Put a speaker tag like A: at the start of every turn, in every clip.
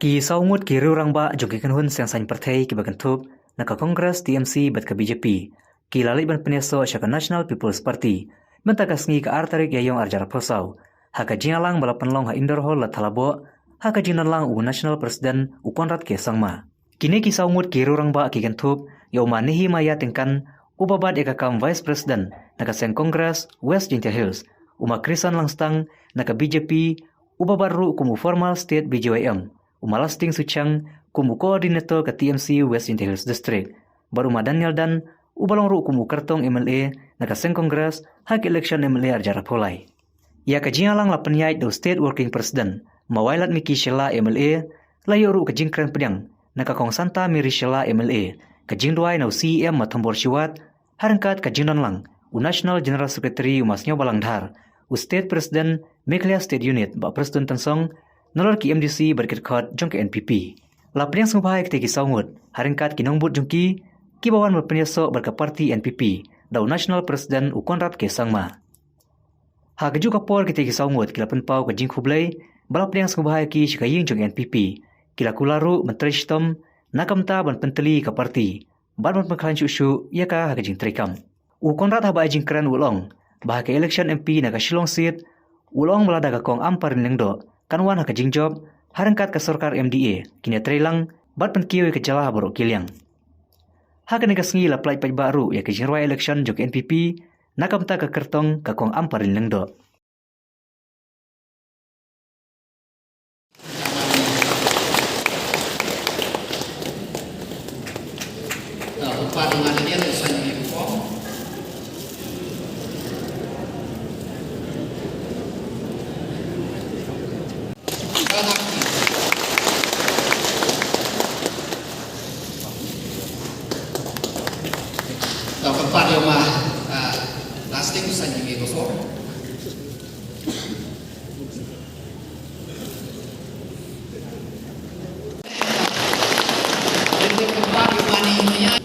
A: Ki saungut ki rurang ba jogi kan hun sang sain partai ki bagan thup naka Congress TMC bat ka BJP ki lalai ban peneso syaka National People's Party menta kasngi ka artarik yayong arjar posau haka jinalang balapan long ha indoor hall la thalabo haka jinalang u national president u Konrad ke sangma kini ki saungut ki rurang ba ki kan thup yo manihi maya tingkan ubabad eka kam vice president naka seng Congress West Jintia Hills uma Krisan Langstang naka BJP ubabad ru kumu formal state BJYM umalasting suchang kumu koordinator ke TMC West Jintia Hills District baru Daniel dan ubalong ru kumu kartong MLA naka seng Congress hak election MLA arjara polai ya kajingalang la penyait do state working president mawailat miki shela MLA layo ru kajingkran pedang naka kong Santa Mary Shela MLA kajingduai nau CEM matambor siwat harangkat kajingdan lang u National General Secretary umasnyo balangdhar u state president Meklia State Unit ba Preston Tansong nolor ki MDC berket khot jong ke NPP la priang sumbai ke ki saungut harangkat ki nongbut jongki ki bawan berpenyeso berka parti NPP dau national president u Konrad ke sangma ha keju kapor ke ki saungut kila penpau ke jing khublai bala priang sumbai ki shikaying jong NPP kila kularu menteri stom nakamta ban penteli ka parti ban pengkhalan shu ya ka ha jing trikam u Konrad ha ba jing kran ulong bah ke election MP na ka Shillong seat ulong melada ka kong amparin lengdo kanwan ha kajing job harangkat ka sarkar MDA kini trailang bat penkiwe ke jalah borok kiliang ha kene ka sngi la plai pai baru ya ke jirwai election jok NPP nakamta ka kertong ka kong amparin lengdo
B: Keempat yang lasting saja gitu so. Yang keempat yang mana ini?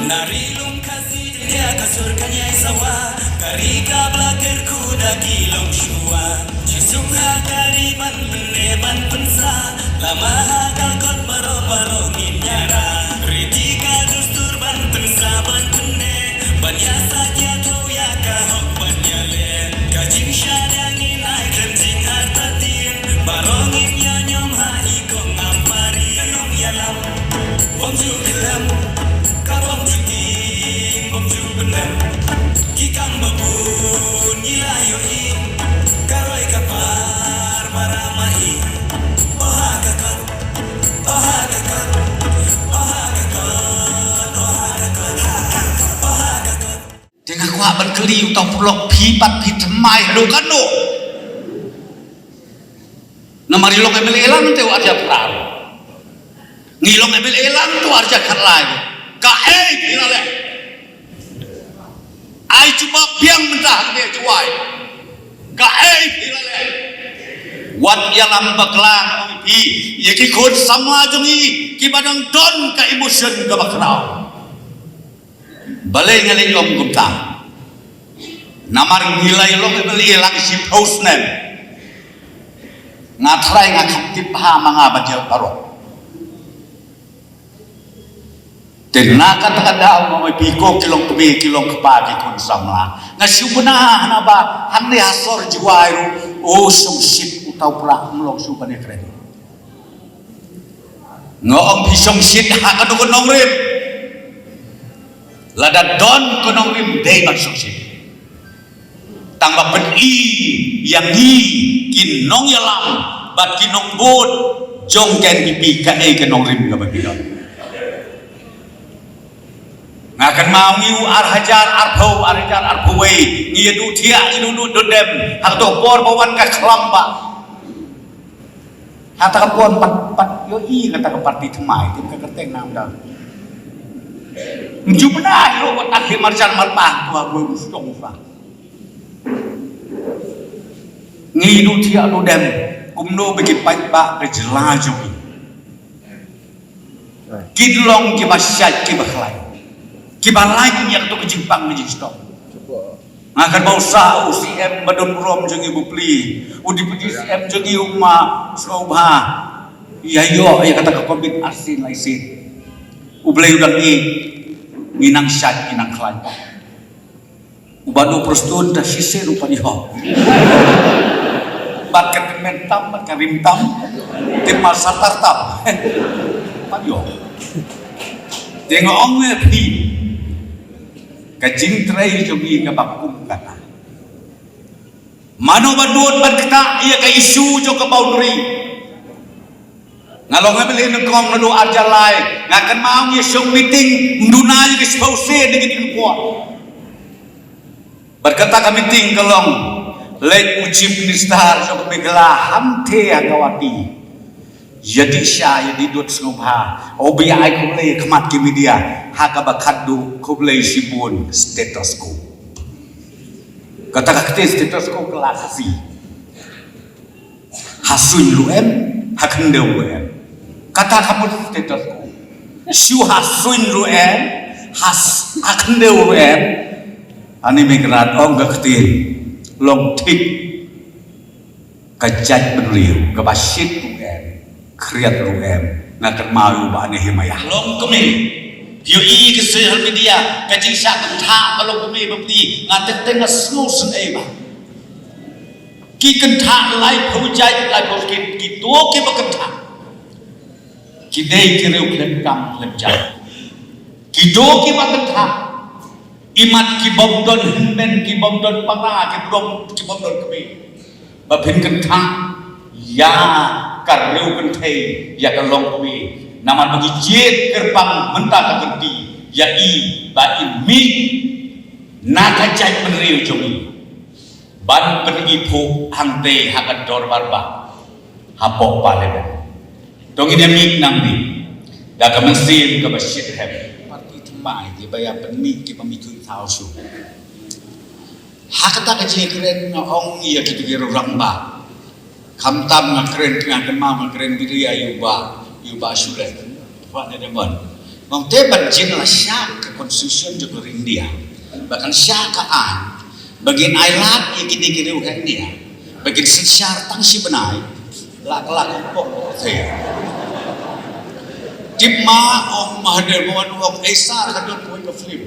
C: Narilung kasih dia kasurkannya sawa karika belakar kuda kilong shua jisung hakari man peneban pensa lama hakal kot baro nginyara ritika dustur ban pensa ban pene banyak saja tau ya kahok banyale kajing syadangin ai klemjing hartatin barongin ya nyom ha ikong ampari kanong yalam bom jubilam kabom juting bom jubenem kikam babun nyilayoi karoi kapar maramai oha kakot oha kakot oha kakot oha kakot oha kakot
B: Dengan kuat berkeli utang pulok pipat pitemai lu kan lu. Namari long emel elang tu arja perar. Ngilong emel elang tu arja kerlai. Kae pilale. Ai cuma biang mentah dia cuai. Kae pilale. Wat yalam baklang pi ye ki khod sama jungi ki badang don ka emotion ka bakrau. Balai ngalai om gumta. Namar nilai long emel elang si postnem. Ngatrai ngakip ha mga bajel parok. Tenakan takada mo may piko kilong tubi kilong kapagi kun samla. Ngasubuna na ba hande hasor jiwairu o sumsit utaw pula mlong subane kredi. Ngoong pisong sit ha kadukon nong rim. Lada don kunong rim day magsumsit. Tangba peni yang hi kinong yalam bat kinong bud jong ken pipi ka e kinong rim ka bagidon. Ngakan mau ngiu arhajar arpau arhajar arpuwei ngiu dia inu dodem hak por bawan ka kelamba hata kapon pat yo i kata ka parti temai tim ka kerteng nam dal njubna lo wat akhir marjan marpah tua gue mustong fa ngidu tia lu dem kumno bagi pai ba ke jelaju kidlong ki basyat ki bakhlai ki balai yang tu kejimpang ni stop akan bau sa UCM badon rom jeung ibu pli udi puji CM jeung uma sobha ya yo ya kata ke covid asin laisin ublay udang nginang syat nginang klan ubadu prostun da sise rupa diho bakat mentam bakat rimtam tim masa tartap padio tengok ongwe pi kajing trai jogi ka bakum kana mano badut badkta ia ka isu jo ka boundary ngalong ngabeli nengkong nadu ajalai ngakan mau ye song meeting mduna ye spause digit kuat berkata ka meeting kalong late chief minister so begala hamte agawati jadi sya jadi dut ngobha obi ai kublai khamat ki media haka bakhadu kublai sibun status ko kata ka status ko kelasi hasun luem hakende luem kata kamu status ko syu hasun luem has hakende luem ani migrat ong gaktin long tik kajat benriu kebasit luem kriat luem ngakan mau ba ne himayah long kemi yo i ke social media kajing sya kentha kalau kemi bapti ngatek tengah snu sen e ba ki kentha lai phujai lai phoskin ki to ki ba kentha ki dei ki reu klen kam klen ja ki do ki ba kentha imat ki bomdon men ki bomdon para ki bomdon kemi ba phin kentha ya kareu kenthe ya kalong kemi nama bagi jet gerbang mentah kegenti ya i ba mi na kajai penriu jomi ban pergi pu hangte hakan dor barba hapok paleben dong ini mi nang ni da ka mesin ka basit hem parti temai di baya penmi ki pemiku tau su hakata kajai keren ong iya ki pikir ramba kamtam ngakren ngakema ngakren diri ayuba yuba sudah buat ada ban ngong teban jin la syak ke constitution juga India bahkan syakaan bagian ailat yang kita kira India bagian sesyar tang si benai lak pok saya tipma om mahadir mawan om esar kadon ke film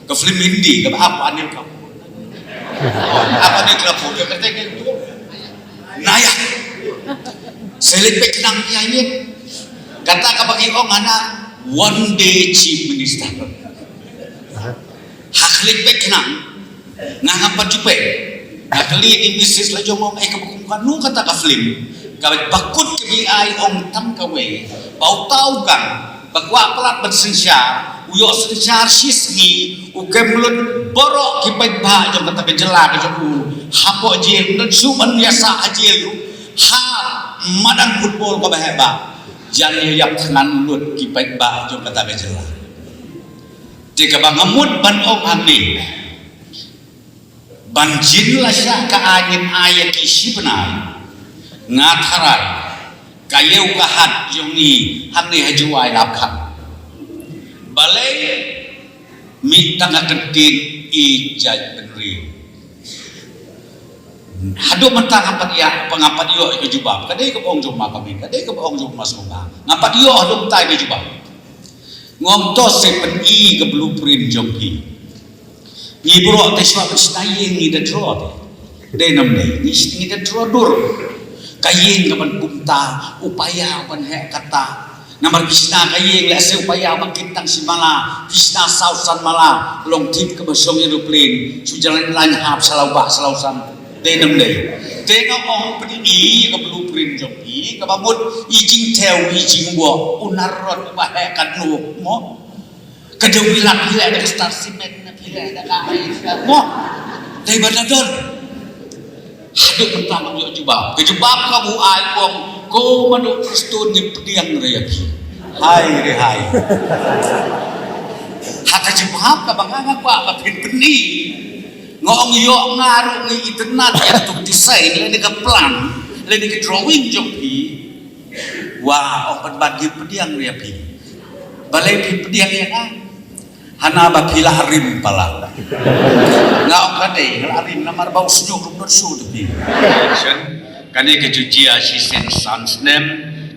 B: Hindi ke apa anil kamu apa ni kelapur dia kata gitu naya selit peknang ini kata ka bagi ong anak one day chief minister haklik peknang ngapa jupe nakali di bisnis la jomong kabukan nu kata ka film ka bakut ke bi ong tam ka we bau tau kan bakwa pelat bersensya uyo sensar sisgi ukemlut borok ki pai ba jom kata kejela ke jom hapo jil dan suman biasa ajil ha madang football ka baheba jangan yak tenan lut ki pai ba jom kata kejela jika bangamut ban ong amin banjin la sya ka angin ayat isi benar ngatarai kayeu kahat jongi hani hajuai lapkan balai mi tangga kedin ijaj benri hadu mentang ngapat ya pengapat yo ke jubab kadai ke bong juma kami kadai ke bong juma sunga ngapat yo hadu tai ke jubab ngom to se pen i ke blueprint jongki ni bro te swa staying ni de draw de nam ni de draw dur kayeng kapan kumta upaya kapan hek kata namar bisna kayeng le se upaya makintang si mala bisna sausan mala long tip ke basong aeroplane sujalan lan hap salausan denam dei tengok ong pedi ke blueprint joki ke babut ijing tel ijing bo unarot ba hek kan nu mo kedewilan pile ada star cement pile ada kai mo dei badadon haduk pertama dia jubab kejebab kamu ai wong ko manu kristun ni pediang reyaki hai haka jebab ka banganga kwa ka pin peni ngong yo ngaru ngi internet yang tuk desain le ke plan le ke drawing jong pi wa opat bagi pediang dia pi balai pi pediang ya kan hana ba pila harim pala nga ong kadai harim namar bau senyuk rupot su tu pi chen kane ke jujia si sen sans nem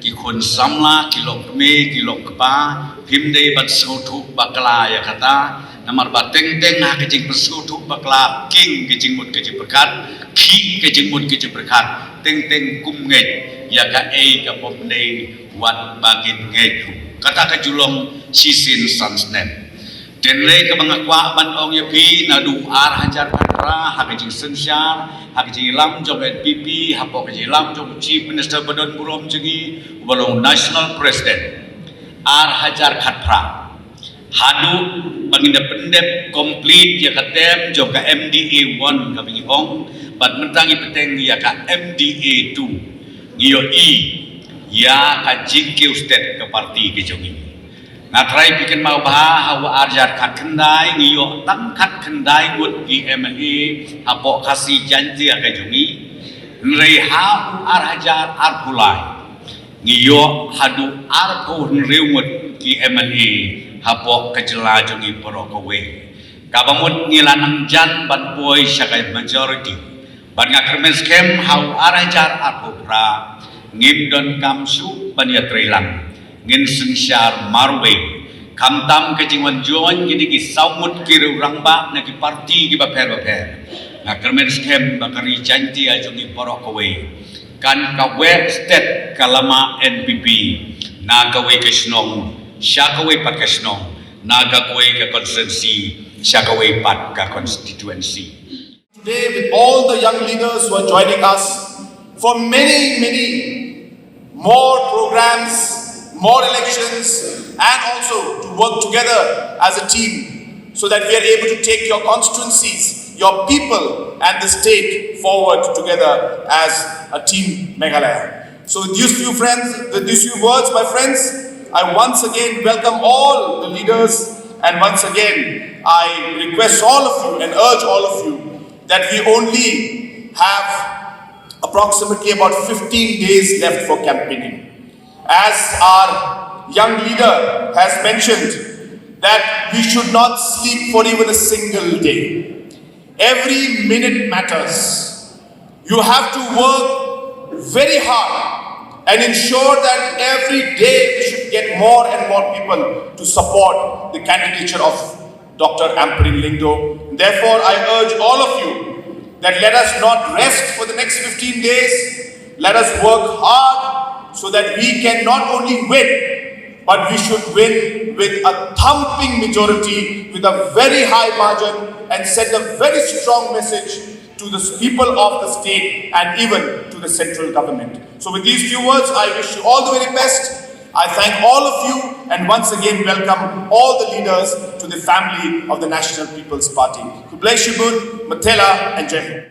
B: ki khun samla ki lok me ki lok pa phim dei bat su thu bakla ya kata namar bateng teng ha kejing persutu bakla king kejing mut kejing berkat ki kejing mut kejing berkat teng teng kum ngai ya ka ei ka pom nei wat bagin ngai kata ka julong sisin sansnem den le ka bangakwa ban ong ya pi na du ar hajar katra ha kejing sensyar ha kejing lam jong NPP ha po kejing lam jong chief minister badon burom jengi balong national president ar hajar katra hadu bangin pendep complete ya katem jom ka MDA 1 ka bingi hong bat mentangi peteng ya ka MDA 2 ngiyo i ya ka jingkiu state ke parti ke jongi ngatrai bikin mau bah hawa arjar kat kendai ngiyo tam kat kendai ngut ki MLA apo kasih janji ka jongi nrei ha ar hajar ar pulai ngiyo hadu ar ko nreu ngut ki MLA hapok kejela jongi porokowe kabamut ngilanang jan ban boy syakai majority ban ngakermen skem hau arajar apopra ngim don kamsu ban ya trelang ngin sensyar marwe kamtam kejingwan join gini ki saumut kiru rangba na ki parti ki baper ngakermen skem bakari janti ajongi porokowe kan kawe state kalama NPP na kawe kesnong Syakaway pat kasnong, nagakaway ka constituency, syakaway pat ka constituency.
D: Today, with all the young leaders who are joining us for many more programs, more elections, and also to work together as a team so that we are able to take your constituencies, your people, and the state forward together as a team Meghalaya. So with these few words, my friends, I once again welcome all the leaders, and once again I request all of you and urge all of you that we only have approximately about 15 days left for campaigning. As our young leader has mentioned that we should not sleep for even a single day. Every minute matters. You have to work very hard and ensure that every day we should get more and more people to support the candidature of Dr. Amperin Lyngdoh. Therefore, I urge all of you that let us not rest for the next 15 days. Let us work hard so that we can not only win, but we should win with a thumping majority, with a very high margin, and send a very strong message to the people of the state and even to the central government. So with these few words, I wish you all the very best. I thank all of you and once again welcome all the leaders to the family of the National People's Party. God bless you, Mathela and Jai Hind.